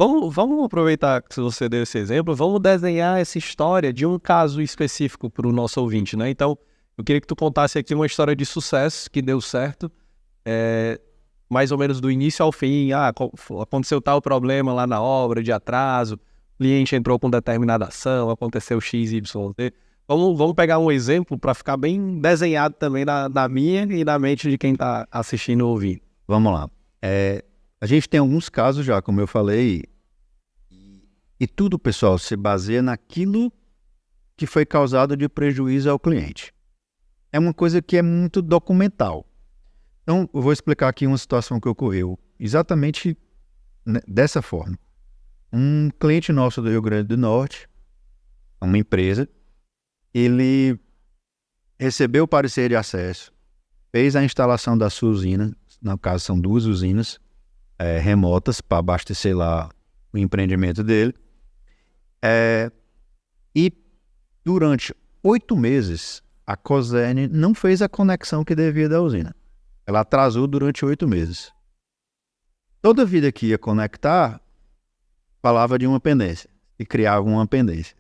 Vamos aproveitar que você deu esse exemplo, vamos desenhar essa história de um caso específico para o nosso ouvinte, né? Então, eu queria que tu contasse aqui uma história de sucesso que deu certo, mais ou menos do início ao fim. Aconteceu tal problema lá na obra, de atraso, o cliente entrou com determinada ação, aconteceu X, Y, Z. Vamos pegar um exemplo para ficar bem desenhado também na minha e na mente de quem está assistindo ou ouvindo. Vamos lá. A gente tem alguns casos já, como eu falei, e tudo, pessoal, se baseia naquilo que foi causado de prejuízo ao cliente. É uma coisa que é muito documental. Então, eu vou explicar aqui uma situação que ocorreu exatamente dessa forma. Um cliente nosso do Rio Grande do Norte, uma empresa, ele recebeu o parecer de acesso, fez a instalação da sua usina, no caso são 2 usinas remotas para abastecer lá o empreendimento dele, e durante 8 meses a Cosern não fez a conexão que devia da usina. Ela atrasou durante 8 meses. Toda vida que ia conectar, falava de uma pendência e criava uma pendência.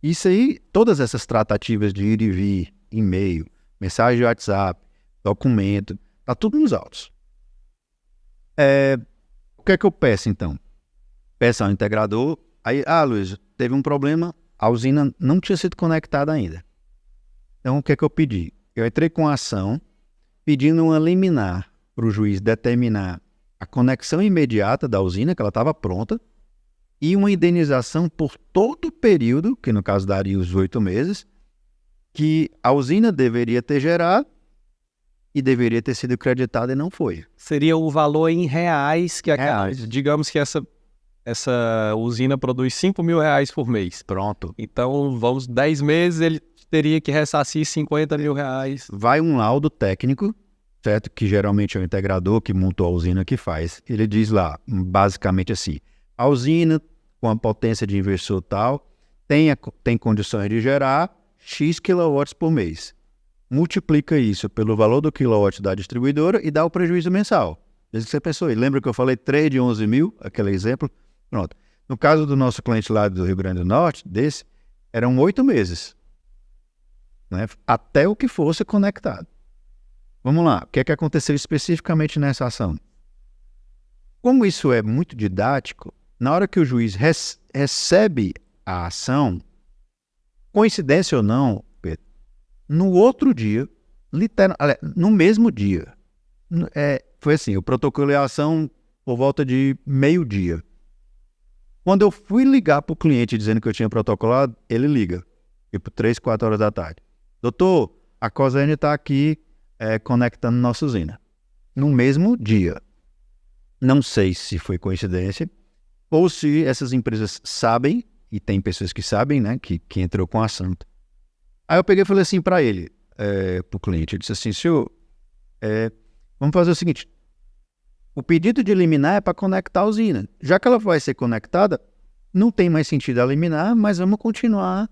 Isso aí, todas essas tratativas de ir e vir, e-mail, mensagem de WhatsApp, documento, tá tudo nos autos. O que é que eu peço então? Peço ao integrador, aí, Luiz, teve um problema, a usina não tinha sido conectada ainda. Então o que é que eu pedi? Eu entrei com a ação pedindo uma liminar para o juiz determinar a conexão imediata da usina, que ela estava pronta, e uma indenização por todo o período, que no caso daria os 8 meses, que a usina deveria ter gerado e deveria ter sido creditada e não foi. Seria o valor em reais que digamos que essa usina produz R$5.000 por mês. Pronto. Então, 10 meses, ele teria que ressarcir R$50.000. Vai um laudo técnico, certo? Que geralmente é o integrador que montou a usina que faz. Ele diz lá, basicamente assim, a usina com a potência de inversor tal, tem condições de gerar X quilowatts por mês. Multiplica isso pelo valor do quilowatt da distribuidora e dá o prejuízo mensal. Desde que você pensou aí. Lembra que eu falei 3 de 11 mil, aquele exemplo? Pronto. No caso do nosso cliente lá do Rio Grande do Norte, eram 8 meses. Né? Até o que fosse conectado. Vamos lá. O que é que aconteceu especificamente nessa ação? Como isso é muito didático, na hora que o juiz recebe a ação, coincidência ou não, Pedro, no outro dia, no mesmo dia, foi assim, eu protocolei a ação por volta de meio-dia. Quando eu fui ligar para o cliente dizendo que eu tinha protocolado, ele liga, tipo 3, 4 horas da tarde. Doutor, a Cosern está aqui conectando nossa usina. No mesmo dia. Não sei se foi coincidência ou se essas empresas sabem, e tem pessoas que sabem, né, que entrou com a ação. Aí eu peguei e falei assim para ele, para o cliente, eu disse assim, senhor, vamos fazer o seguinte, o pedido de liminar é para conectar a usina. Já que ela vai ser conectada, não tem mais sentido a liminar, mas vamos continuar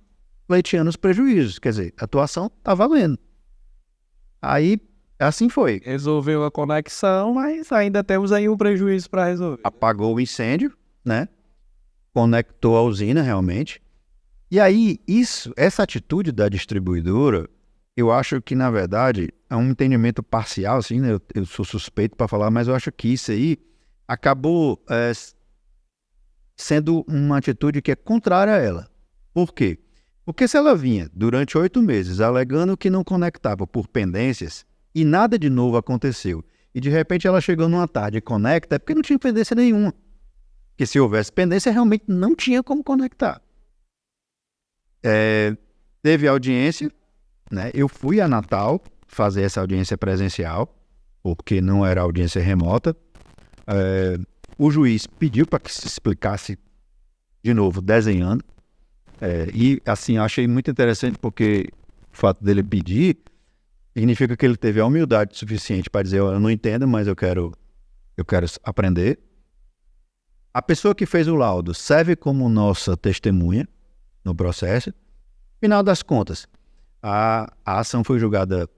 pleiteando os prejuízos. Quer dizer, a atuação está valendo. Aí, assim foi. Resolveu a conexão, mas ainda temos aí um prejuízo para resolver. Apagou o incêndio, né? Conectou a usina realmente. E aí, essa atitude da distribuidora, eu acho que, na verdade, é um entendimento parcial, assim, né? Eu sou suspeito para falar, mas eu acho que isso aí acabou sendo uma atitude que é contrária a ela. Por quê? Porque se ela vinha durante 8 meses alegando que não conectava por pendências e nada de novo aconteceu, e de repente ela chegou numa tarde e conecta, é porque não tinha pendência nenhuma. Porque se houvesse pendência, realmente não tinha como conectar. Teve audiência, né? Eu fui a Natal fazer essa audiência presencial, porque não era audiência remota. O juiz pediu para que se explicasse de novo, desenhando. E assim, eu achei muito interessante porque o fato dele pedir significa que ele teve a humildade suficiente para dizer, eu não entendo, mas eu quero aprender. A pessoa que fez o laudo serve como nossa testemunha no processo. Final das contas, a ação foi julgada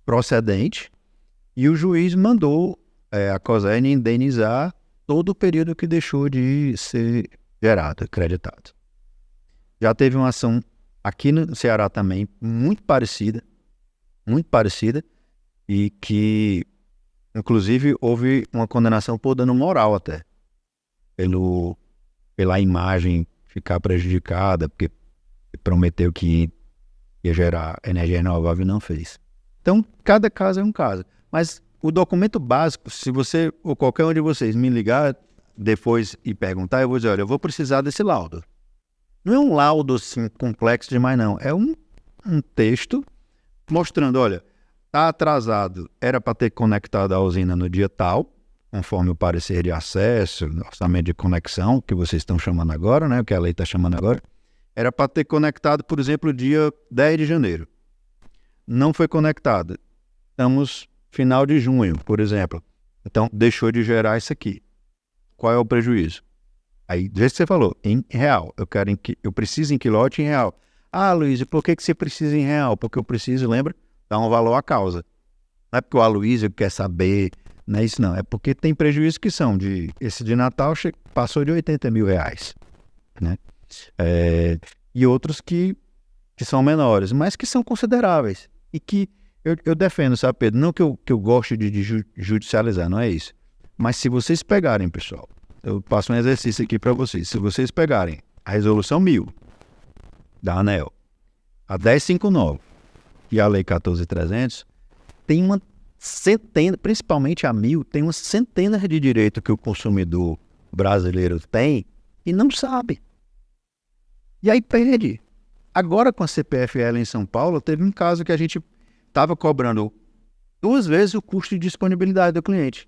procedente e o juiz mandou a Cosern indenizar todo o período que deixou de ser gerado, acreditado. Já teve uma ação aqui no Ceará também, muito parecida, e que, inclusive, houve uma condenação por dano moral até, pela imagem ficar prejudicada, porque prometeu que ia gerar energia renovável e não fez. Então, cada caso é um caso. Mas o documento básico, se você ou qualquer um de vocês me ligar depois e perguntar, eu vou dizer, olha, eu vou precisar desse laudo. Não é um laudo assim complexo demais, não. É um texto mostrando, olha, está atrasado, era para ter conectado a usina no dia tal, conforme o parecer de acesso, orçamento de conexão, que vocês estão chamando agora, né? O que a lei está chamando agora. Era para ter conectado, por exemplo, dia 10 de janeiro. Não foi conectado. Estamos final de junho, por exemplo. Então, deixou de gerar isso aqui. Qual é o prejuízo? Aí, do jeito que você falou, em real. Eu preciso em quilowatt em real. Ah, Luiz, e por que você precisa em real? Porque eu preciso, lembra? Dar um valor à causa. Não é porque o Aloysio quer saber, não é isso não. É porque tem prejuízos que são esse de Natal passou de 80 mil reais, né? E outros que são menores, mas que são consideráveis. E que eu defendo, sabe, Pedro? Não que eu goste de judicializar, não é isso. Mas se vocês pegarem, pessoal, eu passo um exercício aqui para vocês. Se vocês pegarem a resolução 1000 da ANEEL, a 1059 e a lei 14.300, tem uma centena, principalmente a 1000, tem uma centena de direitos que o consumidor brasileiro tem e não sabe. E aí perde. Agora com a CPFL em São Paulo, teve um caso que a gente estava cobrando 2 vezes o custo de disponibilidade do cliente.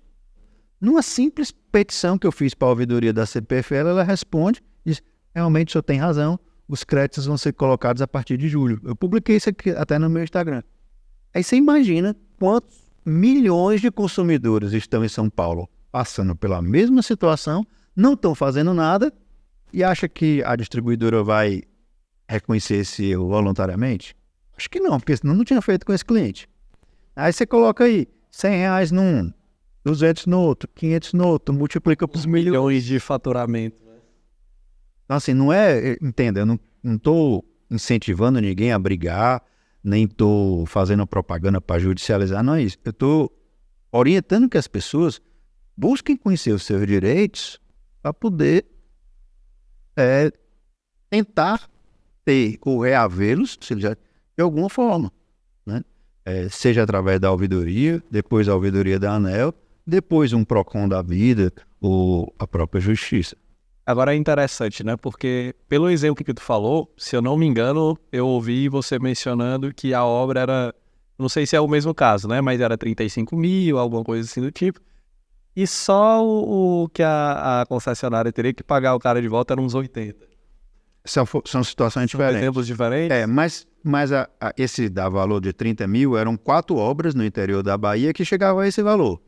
Numa simples petição que eu fiz para a ouvidoria da CPFL, ela responde, diz, realmente o senhor tem razão, os créditos vão ser colocados a partir de julho. Eu publiquei isso aqui até no meu Instagram. Aí você imagina quantos milhões de consumidores estão em São Paulo passando pela mesma situação, não estão fazendo nada e acha que a distribuidora vai reconhecer esse erro voluntariamente? Acho que não, porque senão não tinha feito com esse cliente. Aí você coloca aí R$100 num, 200 no outro, 500 no outro, multiplica por milhões de faturamento. Né? Então, assim, não é... Entenda, eu não estou incentivando ninguém a brigar, nem estou fazendo propaganda para judicializar, não é isso. Eu estou orientando que as pessoas busquem conhecer os seus direitos para poder tentar ter ou reavê-los de alguma forma, né? Seja através da ouvidoria, depois a ouvidoria da ANEEL, depois um PROCON da vida ou a própria justiça. Agora é interessante, né? Porque pelo exemplo que tu falou, se eu não me engano, eu ouvi você mencionando que a obra era, não sei se é o mesmo caso, né? Mas era 35 mil, alguma coisa assim do tipo. E só o que a concessionária teria que pagar o cara de volta era uns 80. São situações diferentes. Exemplos diferentes? Mas esse da valor de 30 mil eram 4 obras no interior da Bahia que chegavam a esse valor.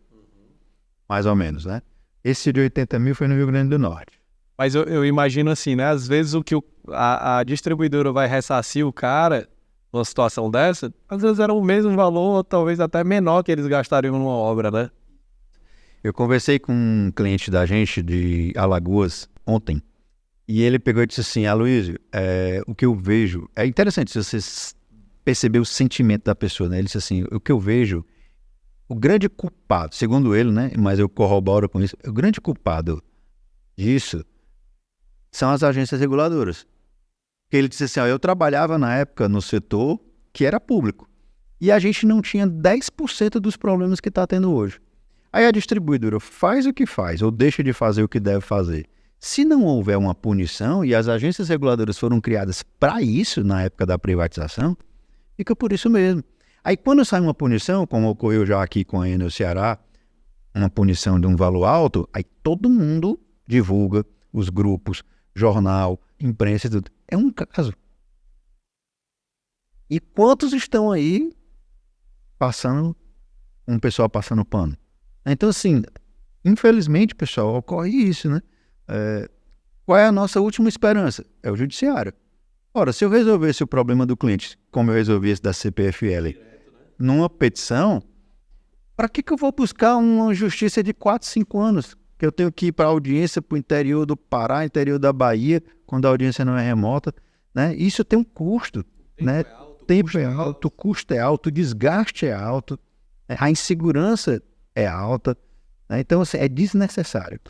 Mais ou menos, né? Esse de 80 mil foi no Rio Grande do Norte. Mas eu imagino assim, né? Às vezes o que a distribuidora vai ressarcir o cara numa situação dessa, às vezes era o mesmo valor, ou talvez até menor que eles gastariam numa obra, né? Eu conversei com um cliente da gente de Alagoas ontem, e ele pegou e disse assim, Aloysio, o que eu vejo... É interessante se você perceber o sentimento da pessoa, né? Ele disse assim, o que eu vejo, o grande culpado, segundo ele, né? Mas eu corroboro com isso, o grande culpado disso são as agências reguladoras. Porque ele disse assim, eu trabalhava na época no setor que era público, e a gente não tinha 10% dos problemas que está tendo hoje. Aí a distribuidora faz o que faz, ou deixa de fazer o que deve fazer. Se não houver uma punição, e as agências reguladoras foram criadas para isso na época da privatização, fica por isso mesmo. Aí quando sai uma punição, como ocorreu já aqui com a Enel Ceará, uma punição de um valor alto, aí todo mundo divulga, os grupos, jornal, imprensa e tudo. É um caso. E quantos estão aí um pessoal passando pano? Então, assim, infelizmente, pessoal, ocorre isso, né? Qual é a nossa última esperança? É o judiciário. Ora, se eu resolvesse o problema do cliente, como eu resolvi esse da CPFL, numa petição, para que eu vou buscar uma justiça de 4, 5 anos? que eu tenho que ir para a audiência para o interior do Pará, interior da Bahia, quando a audiência não é remota, né? Isso tem um custo, né? Tempo é alto, o custo é alto, o desgaste é alto, né? A insegurança é alta, né? Então, assim, é desnecessário.